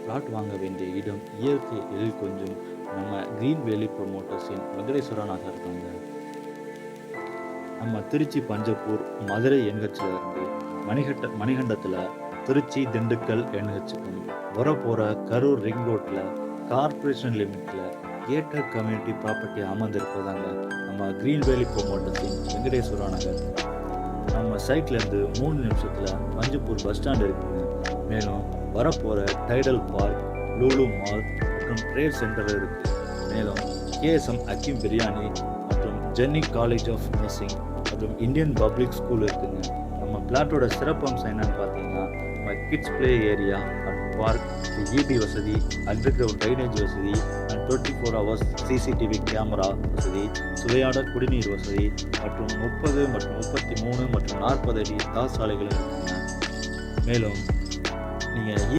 Plot வாங்க வேண்டிய இடம் இயற்கை எழில் கொஞ்சம் நம்ம கிரீன் வேலி ப்ரொமோட்டர்ஸின் வெங்கடேஸ்வரா நகர் இருக்காங்க. நம்ம திருச்சி பஞ்சப்பூர் மதுரை என்ஹெச்ல இருந்து மணிகண்டத்தில் திருச்சி திண்டுக்கல் என்ஹெச்சுக்கும் வரப்போகிற கரூர் ரிங் ரோட்டில் கார்ப்பரேஷன் லிமிட்டில் கேட்டட் கம்யூனிட்டி ப்ராப்பர்ட்டி அமர்ந்திருப்பதாங்க நம்ம கிரீன் வேலி ப்ரொமோட்டர்ஸின் வெங்கடேஸ்வரா நகர். நம்ம சைட்லேருந்து 3 நிமிஷத்தில் பஞ்சப்பூர் பஸ் ஸ்டாண்ட் இருக்குங்க. மேலும் வரப்போகிற டைடல் பார்க், லூலு மால் மற்றும் ட்ரேட் சென்டர் இருக்குது. மேலும் கேஎஸ்எம் அக்கீம் பிரியாணி மற்றும் ஜென்னி காலேஜ் ஆஃப் நர்சிங் மற்றும் இந்தியன் பப்ளிக் ஸ்கூல் இருக்குங்க. நம்ம பிளாட்டோட சிறப்பம்சம் என்னன்னு பார்த்தீங்கன்னா, நம்ம kids play area and park, EB வசதி, அண்டர் கிரவுண்ட் ட்ரைனேஜ் வசதி அண்ட் 24 ஹவர்ஸ் சிசிடிவி கேமரா வசதி, சுவையான குடிநீர் வசதி மற்றும் 30 மற்றும் 33 மற்றும் 40 அடி தார் சாலைகளும் இருக்குங்க. மேலும் நீங்கள்